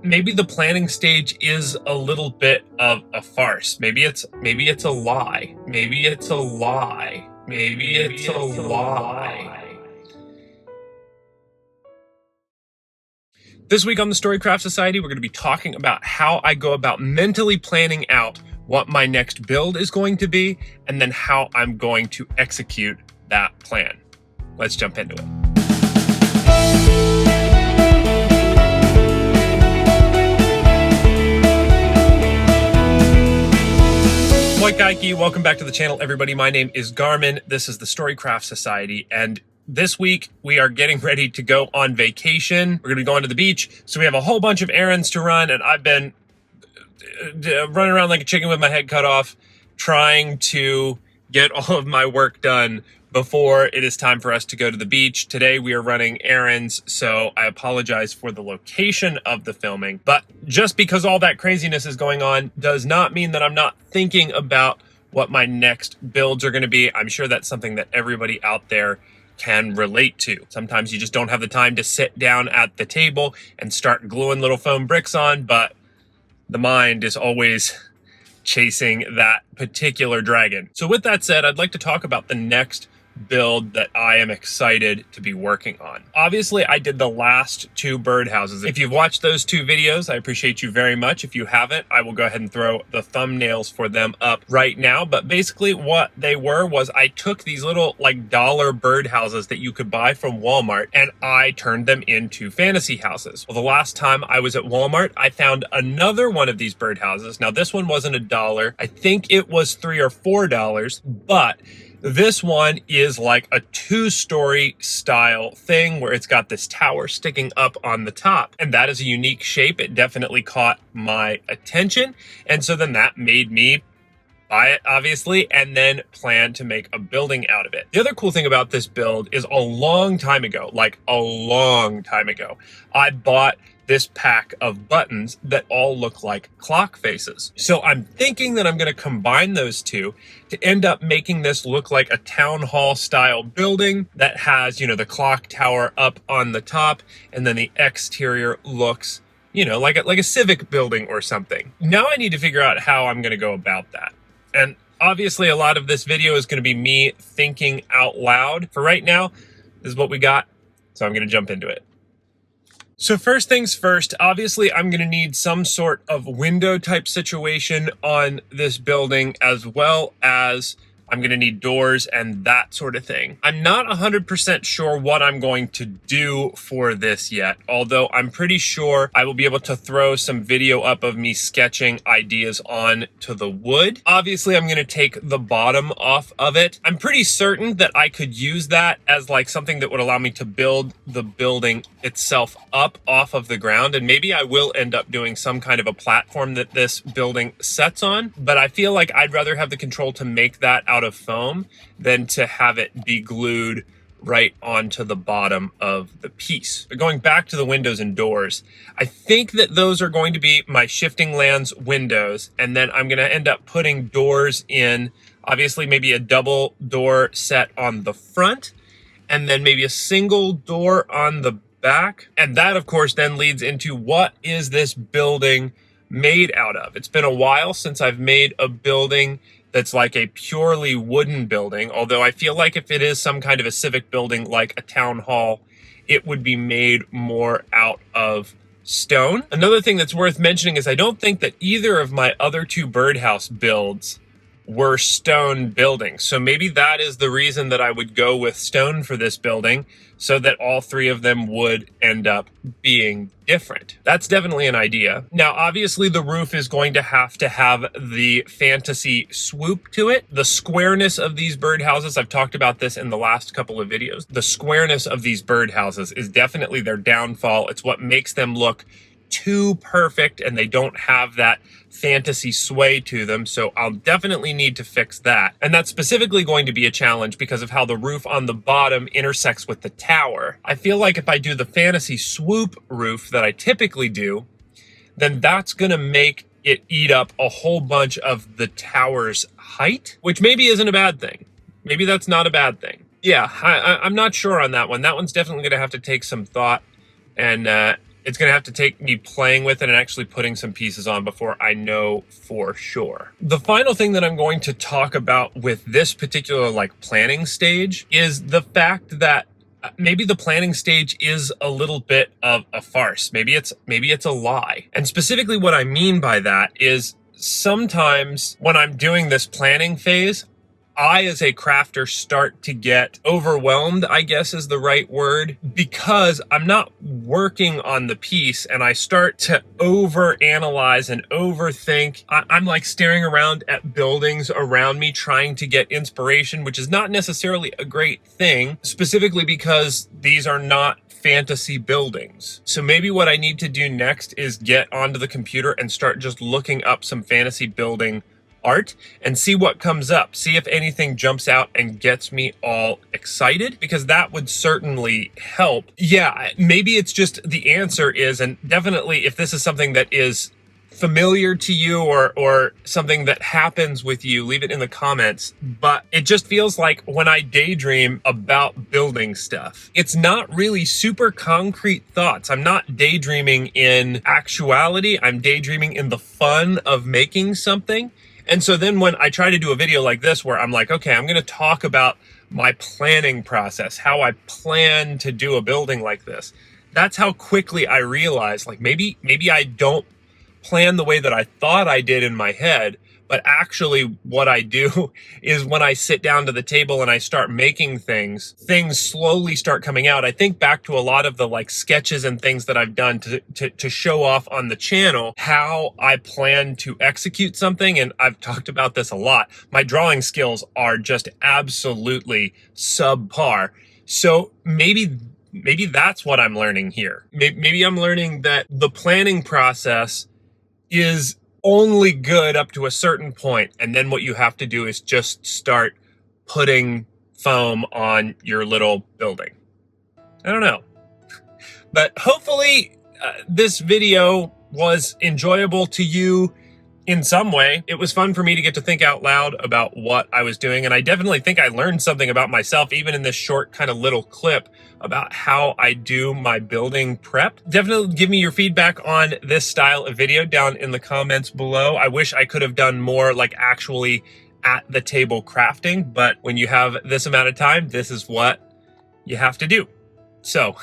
maybe the planning stage is a little bit of a farce. Maybe it's a lie. Maybe it's a lie. Maybe it's a lie. This week on the Storycraft Society, we're going to be talking about how I go about mentally planning out what my next build is going to be, and then how I'm going to execute that plan. Let's jump into it. Moikaki, welcome back to the channel, everybody. My name is Garmin. This is the Storycraft Society, and this week we are getting ready to go on vacation. We're going to be going to the beach, so we have a whole bunch of errands to run, and I've been running around like a chicken with my head cut off, trying to get all of my work done before it is time for us to go to the beach. Today we are running errands, so I apologize for the location of the filming. But just because all that craziness is going on does not mean that I'm not thinking about what my next builds are going to be. I'm sure that's something that everybody out there can relate to. Sometimes you just don't have the time to sit down at the table and start gluing little foam bricks on, but the mind is always chasing that particular dragon. So with that said, I'd like to talk about the next build that I am excited to be working on. Obviously, I did the last two birdhouses. If you've watched those two videos, I appreciate you very much. If you haven't, I will go ahead and throw the thumbnails for them up right now. But basically what they were was I took these little like dollar birdhouses that you could buy from Walmart and I turned them into fantasy houses. Well, the last time I was at Walmart, I found another one of these birdhouses. Now this one wasn't $1. I think it was $3 or $4, but this one is like a two-story style thing where it's got this tower sticking up on the top. And that is a unique shape. It definitely caught my attention. And so then that made me buy it, obviously, and then plan to make a building out of it. The other cool thing about this build is a long time ago, I bought this pack of buttons that all look like clock faces. So I'm thinking that I'm going to combine those two to end up making this look like a town hall style building that has, you know, the clock tower up on the top, and then the exterior looks, you know, like a civic building or something. Now I need to figure out how I'm going to go about that. And obviously a lot of this video is going to be me thinking out loud. For right now, this is what we got, so I'm going to jump into it. So first things first, obviously I'm going to need some sort of window type situation on this building, as well as I'm going to need doors and that sort of thing. I'm not 100% sure what I'm going to do for this yet, although I'm pretty sure I will be able to throw some video up of me sketching ideas on to the wood. Obviously, I'm going to take the bottom off of it. I'm pretty certain that I could use that as like something that would allow me to build the building itself up off of the ground, and maybe I will end up doing some kind of a platform that this building sets on, but I feel like I'd rather have the control to make that out of foam than to have it be glued right onto the bottom of the piece. But going back to the windows and doors, I think that those are going to be my shifting lands windows, and then I'm going to end up putting doors in, obviously maybe a double door set on the front, and then maybe a single door on the back. And that of course then leads into, what is this building made out of? It's been a while since I've made a building that's like a purely wooden building, although I feel like if it is some kind of a civic building like a town hall, it would be made more out of stone. Another thing that's worth mentioning is I don't think that either of my other two birdhouse builds were stone buildings. So maybe that is the reason that I would go with stone for this building, so that all three of them would end up being different. That's definitely an idea. Now, obviously the roof is going to have the fantasy swoop to it. The squareness of these birdhouses, I've talked about this in the last couple of videos. The squareness of these birdhouses is definitely their downfall. It's what makes them look too perfect, and they don't have that fantasy sway to them. So I'll definitely need to fix that. And that's specifically going to be a challenge because of how the roof on the bottom intersects with the tower. I feel like if I do the fantasy swoop roof that I typically do, then that's going to make it eat up a whole bunch of the tower's height, which maybe isn't a bad thing. Maybe that's not a bad thing. Yeah, I'm not sure on that one. That one's definitely going to have to take some thought and It's going to have to take me playing with it and actually putting some pieces on before I know for sure. The final thing that I'm going to talk about with this particular like planning stage is the fact that maybe the planning stage is a little bit of a farce. Maybe it's a lie. And specifically what I mean by that is sometimes when I'm doing this planning phase, I, as a crafter, start to get overwhelmed, I guess is the right word, because I'm not working on the piece and I start to overanalyze and overthink. I'm like staring around at buildings around me, trying to get inspiration, which is not necessarily a great thing, specifically because these are not fantasy buildings. So maybe what I need to do next is get onto the computer and start just looking up some fantasy building art and see what comes up, see if anything jumps out and gets me all excited, because that would certainly help. Yeah, maybe it's just the answer is, and definitely if this is something that is familiar to you or something that happens with you, leave it in the comments. But it just feels like when I daydream about building stuff, it's not really super concrete thoughts. I'm not daydreaming in actuality. I'm daydreaming in the fun of making something. And so then when I try to do a video like this where I'm like, okay, I'm going to talk about my planning process, how I plan to do a building like this, that's how quickly I realize, like, maybe I don't plan the way that I thought I did in my head, but actually what I do is when I sit down to the table and I start making things slowly start coming out. I think back to a lot of the like sketches and things that I've done to show off on the channel, how I plan to execute something. And I've talked about this a lot. My drawing skills are just absolutely subpar. So maybe that's what I'm learning here. Maybe I'm learning that the planning process is only good up to a certain point, and then what you have to do is just start putting foam on your little building. I don't know, but hopefully this video was enjoyable to you in some way. It was fun for me to get to think out loud about what I was doing, and I definitely think I learned something about myself, even in this short kind of little clip about how I do my building prep. Definitely give me your feedback on this style of video down in the comments below. I wish I could have done more like actually at the table crafting, but when you have this amount of time, this is what you have to do. So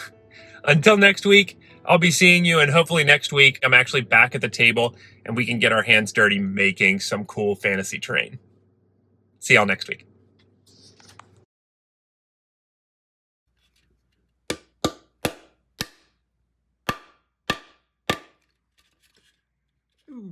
until next week, I'll be seeing you, and hopefully next week I'm actually back at the table and we can get our hands dirty making some cool fantasy terrain. See y'all next week. Ooh.